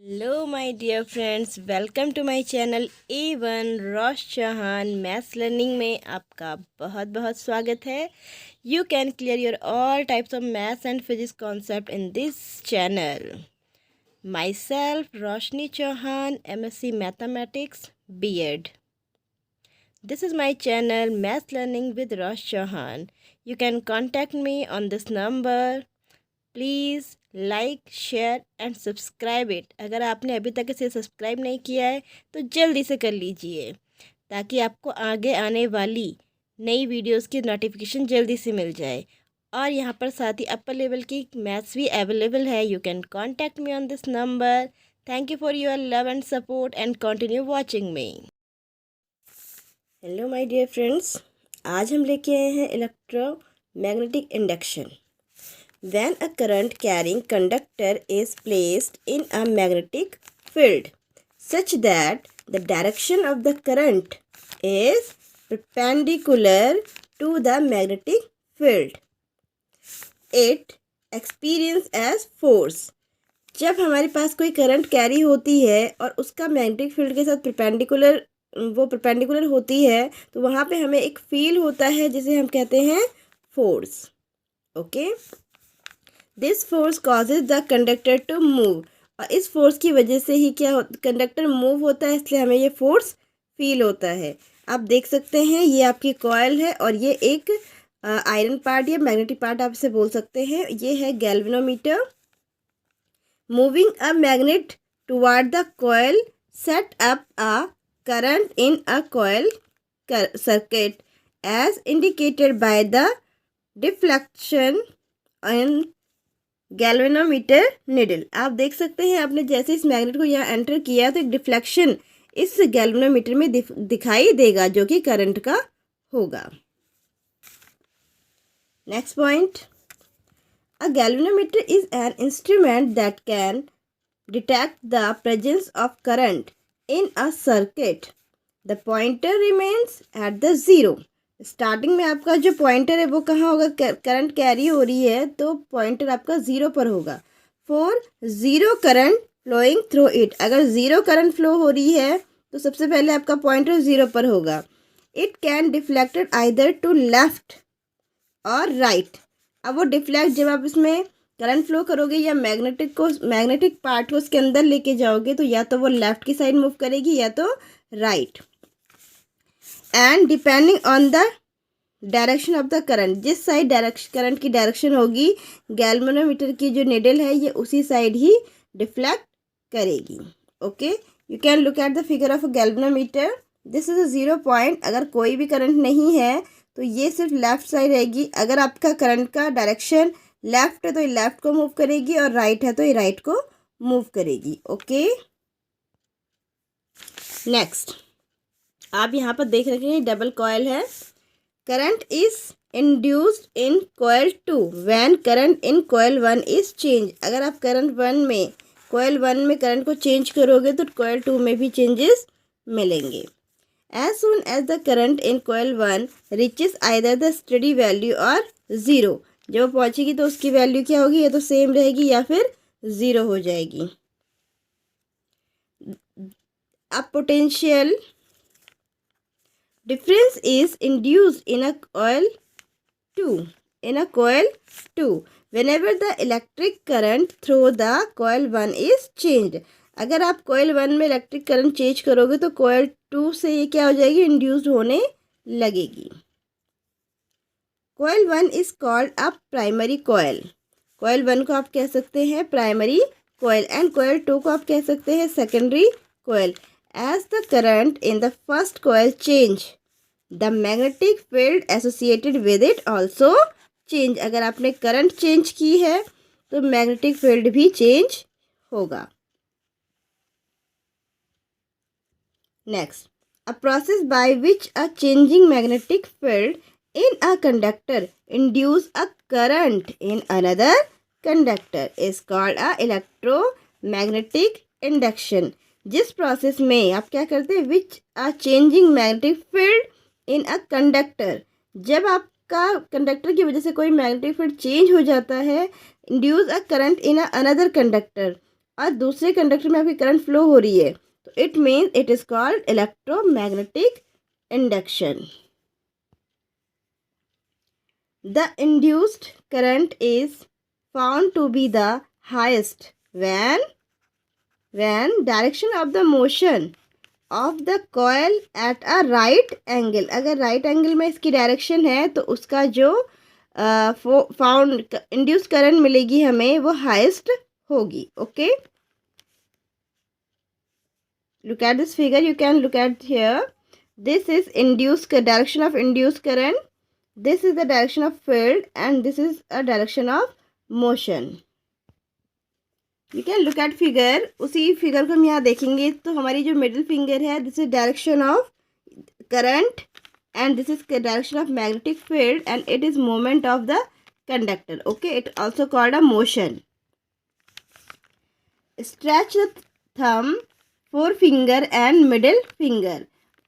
Hello my dear friends, welcome to my channel A1 Rosh Chauhan maths learning में आपका बहुत बहुत स्वागत है। You can clear your all types of maths and physics concept in this channel. Myself Roshni Chauhan, MSc mathematics B.Ed. This is my channel Maths Learning with Rosh Chauhan. You can contact me on this number. Please like share and subscribe it. अगर आपने अभी तक इसे subscribe नहीं किया है तो जल्दी से कर लीजिए ताकि आपको आगे आने वाली नई वीडियोस की नोटिफिकेशन जल्दी से मिल जाए। और यहाँ पर साथ ही अपर लेवल की मैथ्स भी अवेलेबल है। You can contact me on this number. Thank you for your love and support and continue watching me. Hello my dear friends, आज हम लेके आए हैं electromagnetic induction. When a current carrying conductor is placed in a magnetic field such that the direction of the current is perpendicular to the magnetic field, it experiences as force. जब हमारे पास कोई current carry होती है और उसका magnetic field के साथ perpendicular होती है तो वहाँ पे हमें एक फील होता है जिसे हम कहते हैं force. Okay, this force causes the conductor to move. और इस फोर्स की वजह से ही कंडक्टर मूव होता है, इसलिए हमें ये फोर्स फील होता है। आप देख सकते हैं ये आपकी कॉइल है और ये एक आयरन पार्ट या मैग्नेटिक पार्ट आप इसे बोल सकते हैं। ये है galvanometer. Moving a magnet toward the coil set up a current in a coil circuit as indicated by the deflection in galvanometer needle. आप देख सकते हैं आपने जैसे इस मैग्नेट को यहाँ एंटर किया तो एक डिफ्लेक्शन इस गैल्वेनोमीटर में दिखाई देगा जो कि करंट का होगा। Next point, a galvanometer is an instrument that can detect the presence of current in a circuit. The pointer remains at the zero. Starting में आपका जो पॉइंटर है वो कहाँ होगा? करंट कैरी हो रही है तो पॉइंटर आपका ज़ीरो पर होगा। For zero current flowing through it, अगर ज़ीरो करंट फ्लो हो रही है तो सबसे पहले आपका पॉइंटर ज़ीरो पर होगा। It can deflected either to left or right. अब वो डिफ्लेक्ट जब आप इसमें करंट फ्लो करोगे या मैग्नेटिक पार्ट को उसके अंदर लेके जाओगे तो या तो वो लेफ्ट की साइड मूव करेगी या तो right. And depending on the direction of the current, जिस साइड करंट की डायरेक्शन होगी गैल्वेनोमीटर की जो निडल है ये उसी साइड ही डिफ्लेक्ट करेगी। Okay, you can look at the figure of a galvanometer. This is a zero point. अगर कोई भी करंट नहीं है तो ये सिर्फ लेफ्ट साइड रहेगी। अगर आपका करंट का डायरेक्शन लेफ्ट है तो ये लेफ्ट को मूव करेगी और राइट है तो ये राइट को मूव करेगी। ओके, नेक्स्ट आप यहाँ पर देख रहे हैं डबल कॉइल है। Current is induced in coil 2 when current in coil 1 is change. अगर आप कॉइल 1 में करंट को चेंज करोगे तो कॉइल 2 में भी चेंजेस मिलेंगे। As soon as the current in coil 1 reaches either the steady value or zero, जब पहुँचेगी तो उसकी वैल्यू क्या होगी? या तो सेम रहेगी या फिर ज़ीरो हो जाएगी। अब potential difference is induced in a coil 2 whenever the electric current through the coil 1 is changed। अगर आप coil 1 में इलेक्ट्रिक करंट चेंज करोगे तो coil 2 से ये क्या हो जाएगी? इंड्यूस्ड होने लगेगी। coil 1 is called a primary coil। coil 1 को आप कह सकते हैं प्राइमरी coil एंड coil 2 को आप कह सकते हैं secondary coil। As the current in the first coil change, the magnetic field associated with it also change। अगर आपने करंट चेंज की है तो मैग्नेटिक फील्ड भी चेंज होगा। Next, a process by which a changing magnetic field in a conductor induce a current in another conductor is called a electromagnetic induction। जिस process में आप क्या करते हैं? Which a changing magnetic field in a conductor, जब आपका conductor की वजह से कोई मैग्नेटिक फील्ड चेंज हो जाता है, induce a current in a another conductor, और दूसरे कंडक्टर में आपकी करंट फ्लो हो रही है, तो it means it is called electromagnetic induction. The induced current is found to be the highest when direction of the motion of the coil at a right angle. अगर right angle में इसकी direction है तो उसका जो found induce current मिलेगी हमें वो हाईएस्ट होगी. Okay, look at this figure. You can look at here. This is induced direction of induced current. This is the direction of field and this is a direction of motion. You can look at figure. उसी figure को हम यहाँ देखेंगे तो हमारी जो middle finger है, this is direction of current and this is direction of magnetic field and it is movement of the conductor. Okay, it also called a motion. Stretch the thumb, forefinger and middle finger.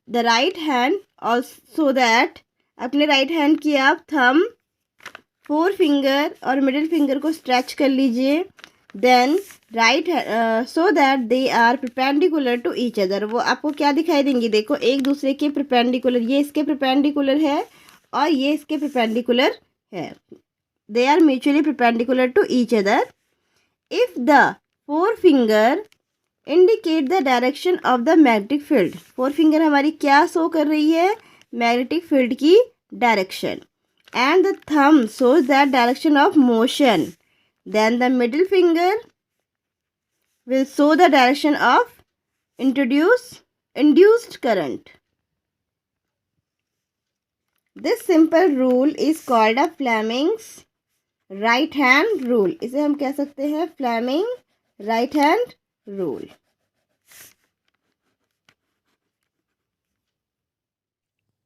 The right hand also, so that अपने right hand की आप thumb, four finger और middle finger को stretch कर लीजिए. Then right so that they are perpendicular to each other. वो आपको क्या दिखाई देंगी, देखो एक दूसरे के परपेंडिकुलर, ये इसके परपेंडिकुलर है और ये इसके परपेंडिकुलर है. They are mutually perpendicular to each other. If the four finger indicate the direction of the magnetic field. Four finger हमारी क्या शो कर रही है, मैग्नेटिक फील्ड की direction. And the thumb shows that direction of motion. Then the middle finger will show the direction of induced current. This simple rule is called a Fleming's right hand rule. इसे हम कह सकते हैं Fleming right hand rule.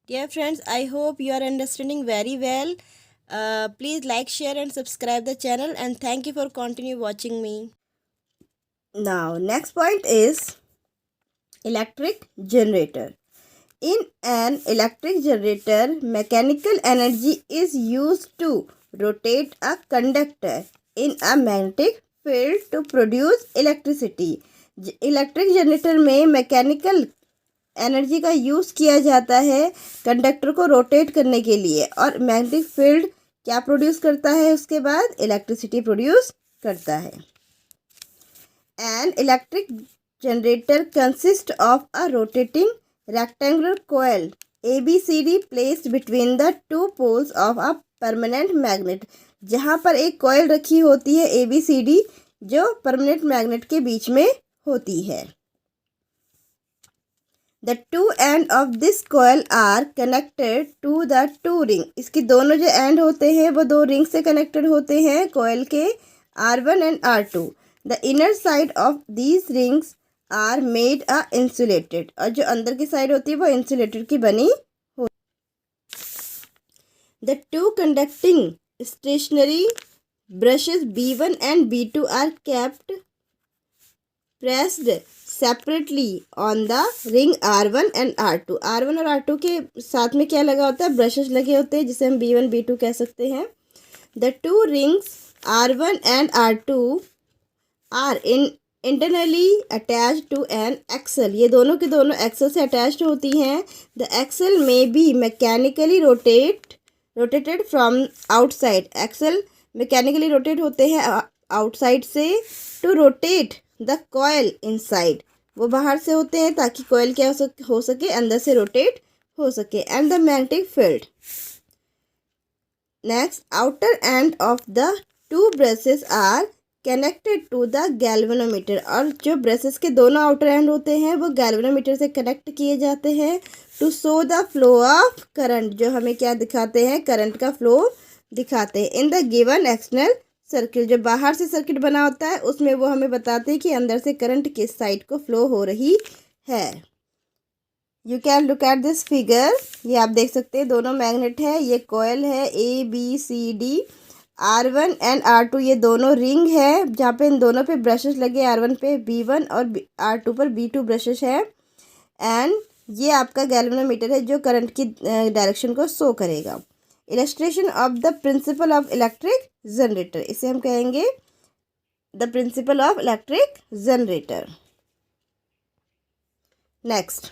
Dear friends, I hope you are understanding very well. Please like, share and subscribe the channel and thank you for continue watching me. Now next point is electric generator. In an electric generator, mechanical energy is used to rotate a conductor in a magnetic field to produce electricity. Electric generator में mechanical energy का use किया जाता है conductor को rotate करने के लिए, और मैग्नेटिक फील्ड क्या प्रोड्यूस करता है, उसके बाद इलेक्ट्रिसिटी प्रोड्यूस करता है. An electric generator consist of a rotating rectangular coil ABCD placed between the two poles of a permanent magnet. जहाँ पर एक कोयल रखी होती है ABCD जो परमानेंट मैग्नेट के बीच में होती है. The two end of this coil are connected to the two ring. इसकी दोनों जो एंड होते हैं वो दो रिंग से कनेक्टेड होते हैं कोयल के, R1 and R2. The inner side of these rings are made a insulated. और जो अंदर की साइड होती है वो इंसुलेटेड की बनी होती है. The two conducting stationary brushes B1 and B2 are kept pressed separately on the ring R1 and R2. R1 और R2 के साथ में क्या लगा होता है, ब्रशेस लगे होते हैं जिसे हम B1 B2 कह सकते हैं. The two rings R1 and R2 are internally attach to an axle. ये दोनों के दोनों एक्सल से अटैच्ड होती हैं. The axle may be mechanically rotated from outside. Axle mechanically rotate होते हैं आउटसाइड से. To rotate the coil inside, वो बाहर से होते हैं ताकि कॉयल क्या हो सके अंदर से रोटेट हो सके. And the magnetic field. Next, outer end of the two brushes are connected to the galvanometer. और जो ब्रशेस के दोनों आउटर एंड होते हैं वो गैल्वेनोमीटर से कनेक्ट किए जाते हैं to show the flow of current. जो हमें क्या दिखाते हैं, करंट का फ्लो दिखाते हैं. In the given external circle, जो बाहर से सर्किट बना होता है उसमें वो हमें बताते हैं कि अंदर से करंट किस साइड को फ्लो हो रही है. You can look at this figure. ये आप देख सकते हैं दोनों मैग्नेट है. ये कॉयल है ABCD. R1 एंड R2 ये दोनों रिंग है जहाँ पे इन दोनों पे ब्रशेस लगे. R1 पे B1 और R2 पर B2 ब्रशेस है. एंड ये आपका गैल्वेनोमीटर है जो करंट की डायरेक्शन को शो करेगा. Illustration of the principle of electric generator, इसे हम कहेंगे the principle of electric generator. Next,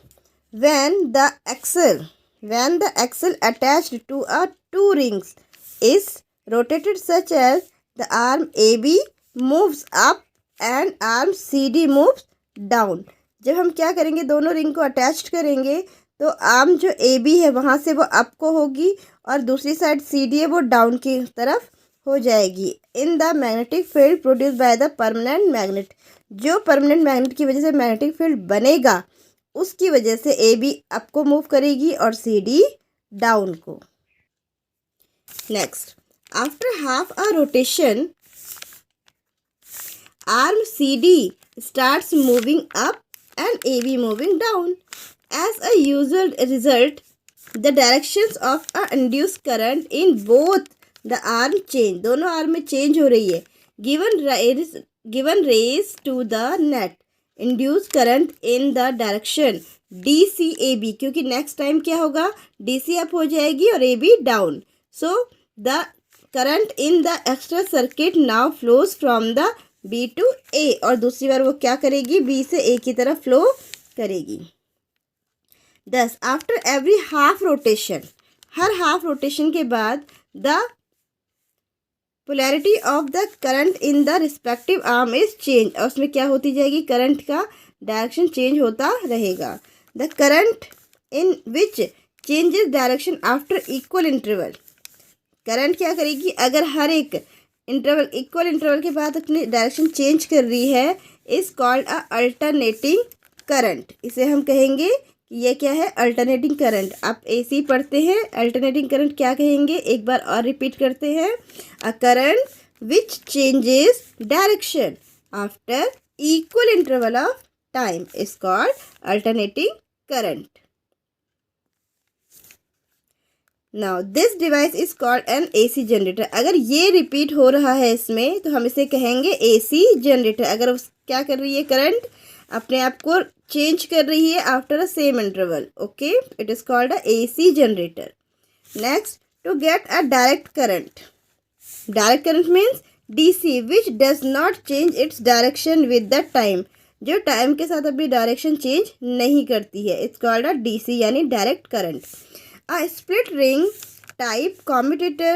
when the axle attached to a two rings is rotated such as the arm AB moves up and arm CD moves down. जब हम क्या करेंगे, दोनों ring को attach करेंगे तो आर्म जो AB है वहाँ से वो अप को होगी और दूसरी साइड CD है वो डाउन की तरफ हो जाएगी. In the magnetic field produce by the permanent magnet, जो परमानेंट मैग्नेट की वजह से मैग्नेटिक फील्ड बनेगा उसकी वजह से AB अप को मूव करेगी और CD डाउन को. Next, after half a rotation arm CD starts moving up and AB moving down. As a usual result, the directions of a induced current in both the arm change. दोनों arm में change हो रही है. Given raise to the net induced current in the direction DCAB, क्योंकि next time क्या होगा, DC up हो जाएगी और AB down. So the current in the extra circuit now flows from the B to A, और दूसरी बार वो क्या करेगी, B से A की तरफ फ्लो करेगी. Thus after every half rotation, हर हाफ रोटेशन के बाद the polarity of the current in the respective arm is change, और उसमें क्या होती जाएगी, करंट का डायरेक्शन चेंज होता रहेगा. The current in which changes direction after equal interval, current क्या करेगी, अगर हर एक इंटरवल इक्वल इंटरवल के बाद अपनी डायरेक्शन चेंज कर रही है, is called a alternating current. इसे हम कहेंगे कि यह क्या है, अल्टरनेटिंग करंट. आप AC पढ़ते हैं, अल्टरनेटिंग करंट क्या कहेंगे, एक बार और रिपीट करते हैं. A current which changes direction after equal interval of time is called alternating current. Now this device is called an AC generator. अगर ये रिपीट हो रहा है इसमें तो हम इसे कहेंगे AC जनरेटर. अगर उस क्या कर रही है, करंट अपने आप को चेंज कर रही है after a same interval, okay, it is called a AC generator. Next, to get a direct current. Direct current means DC which does not change its direction with the time, जो time के साथ अपनी direction change नहीं करती है. It's called a DC यानी direct current. A split ring type commutator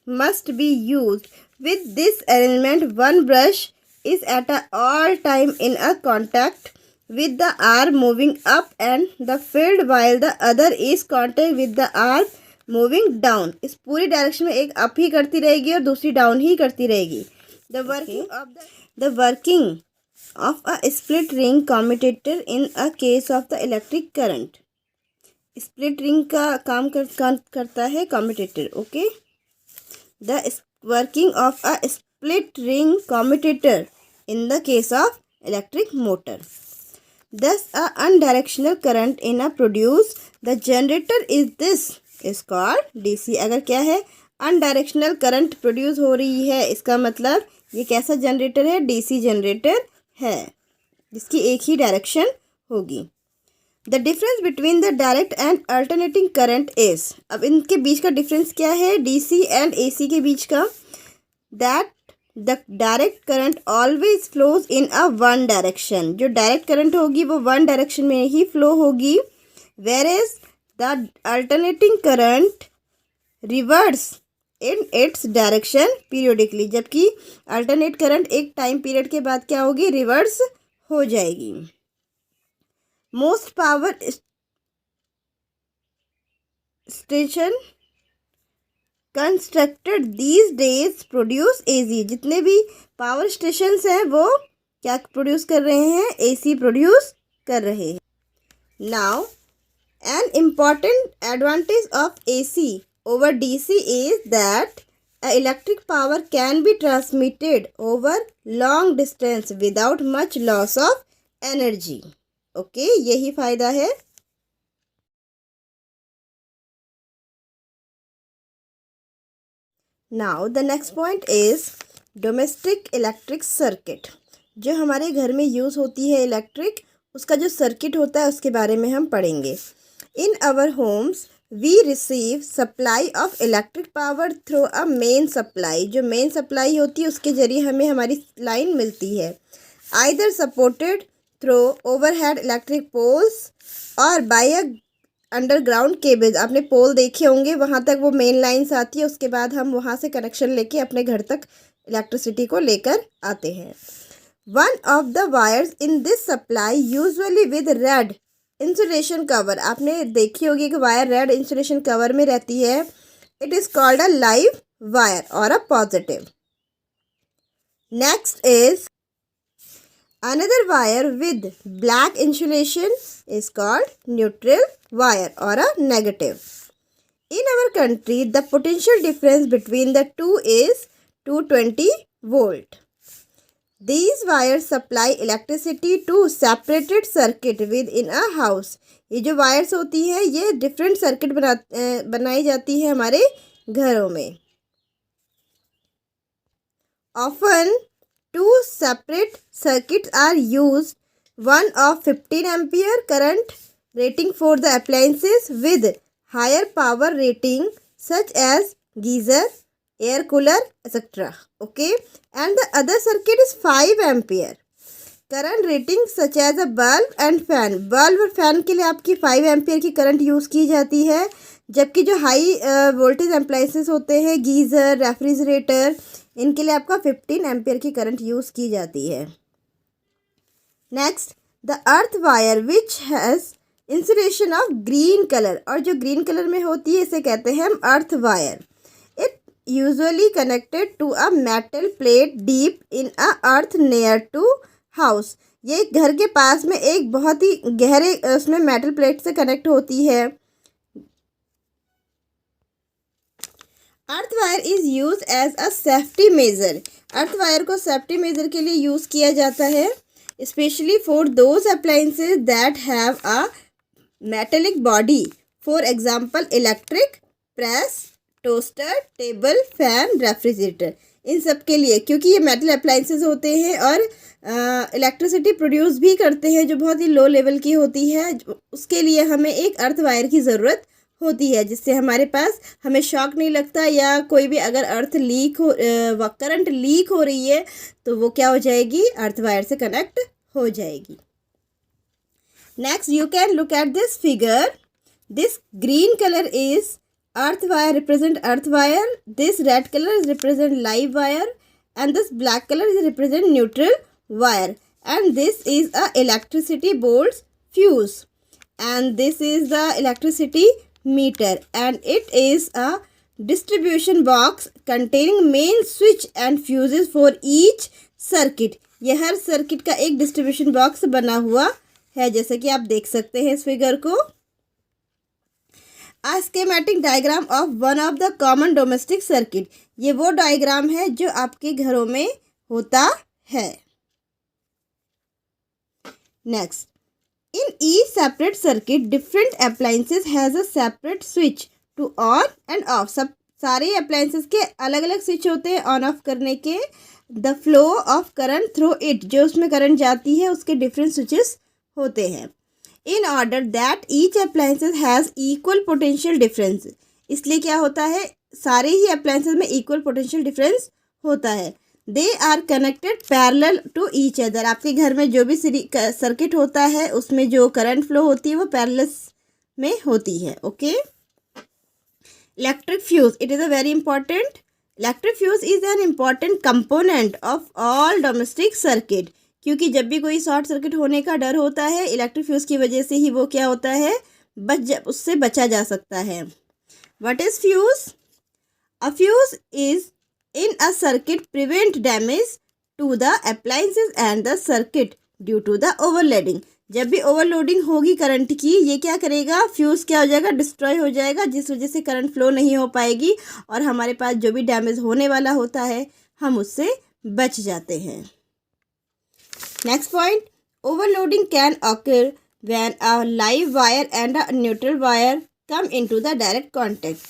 must be used. With this arrangement, one brush is at all time in a contact with the arm moving up and the field, while the other is contact with the arm moving down. इस पूरी direction में एक up ही करती रहेगी और दूसरी down ही करती रहेगी. The working of a split ring commutator in a case of the electric current. Split ring का काम करता है commutator, okay. The working of a split ring commutator in the case of electric motor. Thus a unidirectional current in a produce the generator is this is called DC. अगर क्या है, अनडायरेक्शनल current produce हो रही है, इसका मतलब ये कैसा जनरेटर है, DC जनरेटर है जिसकी एक ही डायरेक्शन होगी. The difference between the direct and alternating current is, अब इनके बीच का डिफरेंस क्या है, DC एंड AC के बीच का, that the direct current always flows in a one direction. जो डायरेक्ट करंट होगी वो वन डायरेक्शन में ही फ्लो होगी. Where is the alternating current reverse in its direction periodically, जबकि अल्टरनेट करंट एक टाइम पीरियड के बाद क्या होगी, रिवर्स हो जाएगी. Most power station constructed these days produce AC. जितने भी पावर स्टेशंस हैं वो क्या प्रोड्यूस कर रहे हैं, AC प्रोड्यूस कर रहे हैं. Now an important advantage of AC over DC is that electric power can be transmitted over long distance without much loss of energy. Okay, यही फायदा है. Now the next point is domestic electric circuit. जो हमारे घर में use होती है electric, उसका जो सर्किट होता है उसके बारे में हम पढ़ेंगे. In our homes we receive supply of electric power through a main supply. जो मेन सप्लाई होती है उसके ज़रिए हमें हमारी लाइन मिलती है। Either supported through overhead electric poles और बाय अ अंडरग्राउंड केबल्स। आपने पोल देखे होंगे, वहाँ तक वो मेन लाइन्स आती है, उसके बाद हम वहाँ से कनेक्शन लेके अपने घर तक इलेक्ट्रिसिटी को लेकर आते हैं। One of the wires in this supply usually with red insulation cover. आपने देखी होगी कि वायर रेड इंसुलेशन कवर में रहती है। It is called a live wire और a positive. Next is another wire with black insulation is called neutral wire or a negative. In our country, the potential difference between the two is 220 volt. These wires supply electricity to separated circuit within a house. ये जो wires होती है ये different circuit बनाई जाती है हमारे घरों में। Often two separate circuits are used, one of 15 ampere current rating for the appliances with higher power rating such as geyser, air cooler, etc. Okay, and the other circuit is 5 ampere current rating such as a bulb and fan. Bulb और fan के लिए आपकी 5 ampere की current use की जाती है, जबकि जो हाई वोल्टेज अप्लाइंसेस होते हैं गीज़र, रेफ्रिजरेटर, इनके लिए आपका 15 एम्पियर की करंट यूज़ की जाती है। Next, the earth wire which has insulation of green colour. और जो ग्रीन कलर में होती है इसे कहते हैं हम earth wire. It usually connected to a metal plate deep in a earth near to house. ये घर के पास में एक बहुत ही गहरे उसमें मेटल प्लेट से कनेक्ट होती है। Earth wire is use as a safety measure. Earth wire को सेफ्टी मेजर के लिए यूज़ किया जाता है, specially for those appliances that have a metallic body, for example electric press, toaster, table fan, refrigerator. इन सब के लिए, क्योंकि ये मेटल अप्लाइंसेज होते हैं और इलेक्ट्रिसिटी प्रोड्यूस भी करते हैं जो बहुत ही लो लेवल की होती है, उसके लिए हमें एक अर्थ वायर की ज़रूरत होती है, जिससे हमारे पास हमें शॉक नहीं लगता, या कोई भी अगर अर्थ लीक हो करंट लीक हो रही है तो वो क्या हो जाएगी, अर्थ वायर से कनेक्ट हो जाएगी। Next, you can look at this figure. This green colour is earth wire, represent earth wire. This red colour is represent live wire, and this black color is represent neutral wire, and this is a electricity board's fuse, and this is the electricity meter, and it is a distribution box containing main switch and fuses for each circuit. ये हर circuit का एक distribution box बना हुआ है, जैसे कि आप देख सकते हैं इस फिगर को। A schematic diagram of one of the common domestic circuit. ये वो डायग्राम है जो आपके घरों में होता है। Next, in each separate circuit, different appliances has a separate switch to on and off. सब सारे appliances के अलग अलग स्विच होते हैं ऑन ऑफ करने के। The flow of current through it, जो उसमें करंट जाती है उसके डिफरेंट स्विचेस होते हैं। In order that each appliances has equal potential difference, इसलिए क्या होता है, सारे ही appliances में equal potential difference होता है। They are connected parallel to each other. आपके घर में जो भी सर्किट होता है उसमें जो करंट फ्लो होती है वो पैरेलल में होती है। Okay, electric fuse, it is a very important. Electric fuse is an important component of all domestic circuit, क्योंकि जब भी कोई शॉर्ट सर्किट होने का डर होता है इलेक्ट्रिक फ्यूज़ की वजह से ही वो क्या होता है, उससे बचा जा सकता है। What is fuse? A fuse is in a circuit prevent damage to the appliances and the circuit due to the overloading. जब भी ओवरलोडिंग होगी करंट की, ये क्या करेगा, फ्यूज़ क्या हो जाएगा, डिस्ट्रॉय हो जाएगा, जिस वजह से करंट फ्लो नहीं हो पाएगी और हमारे पास जो भी डैमेज होने वाला होता है हम उससे बच जाते हैं। Next point, overloading can occur when a live wire and a neutral wire come into the direct contact.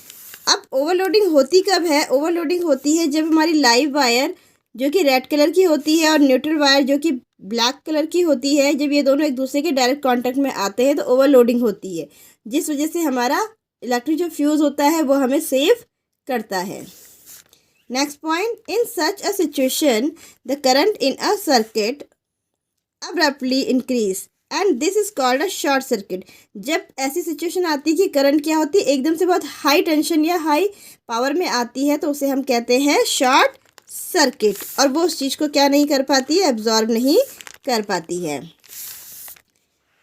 अब ओवरलोडिंग होती कब है? ओवरलोडिंग होती है जब हमारी लाइव वायर जो कि रेड कलर की होती है और न्यूट्रल वायर जो कि ब्लैक कलर की होती है, जब ये दोनों एक दूसरे के डायरेक्ट कांटेक्ट में आते हैं तो ओवरलोडिंग होती है, जिस वजह से हमारा इलेक्ट्रिक जो फ्यूज़ होता है वो हमें सेव करता है। Next point, in such a situation the current in a circuit abruptly increase and this is called a short circuit. जब ऐसी सिचुएशन आती है कि करंट क्या होती है, एकदम से बहुत हाई टेंशन या हाई पावर में आती है, तो उसे हम कहते हैं शॉर्ट सर्किट, और वो उस चीज़ को क्या नहीं कर पाती है, एब्जॉर्ब नहीं कर पाती है।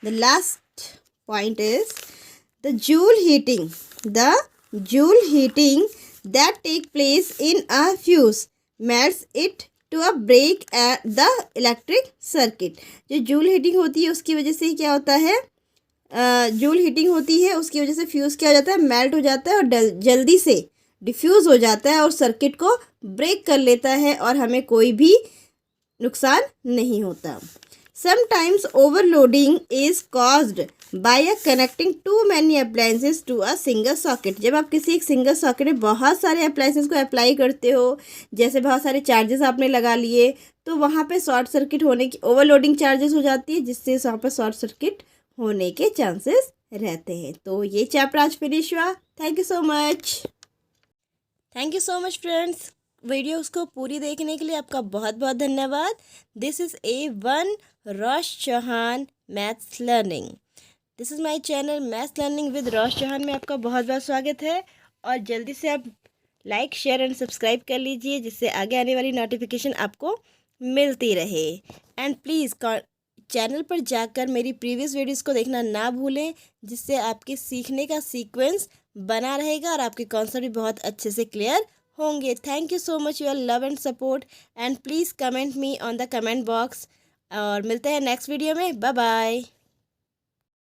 The last point is the joule heating that take place in a fuse melts it to a break at the electric circuit। जो जूल हीटिंग होती है उसकी वजह से क्या होता है, जूल हीटिंग होती है उसकी वजह से फ्यूज़ क्या हो जाता है, मेल्ट हो जाता है और जल्दी से डिफ्यूज़ हो जाता है और सर्किट को ब्रेक कर लेता है और हमें कोई भी नुकसान नहीं होता। Sometimes overloading is caused by a connecting too many appliances to a single socket। जब आप किसी एक सिंगल सॉकेट में बहुत सारे अप्लाइंसेस को अप्लाई करते हो, जैसे बहुत सारे चार्जेस आपने लगा लिए, तो वहाँ पे शॉर्ट सर्किट होने की ओवरलोडिंग चार्जेस हो जाती है, जिससे वहाँ पर शॉर्ट सर्किट होने के चांसेस रहते हैं। तो ये चैप्टर आज फिनिश हुआ। Thank you so much friends. Videos को पूरी देखने के लिए आपका बहुत बहुत धन्यवाद। This is A1 Rosh Chauhan maths learning. This is my channel maths learning with Rosh Chauhan में आपका बहुत बहुत स्वागत है। और जल्दी से आप लाइक शेयर एंड सब्सक्राइब कर लीजिए, जिससे आगे आने वाली नोटिफिकेशन आपको मिलती रहे। एंड प्लीज़ चैनल पर जाकर मेरी प्रीवियस वीडियोस को देखना ना भूलें, जिससे आपके सीखने का सीक्वेंस बना रहेगा और आपके कॉन्सेप्ट भी बहुत अच्छे से क्लियर होंगे। Thank you so much your love and support and please comment me on the comment box. और मिलते हैं नेक्स्ट वीडियो में। Bye bye.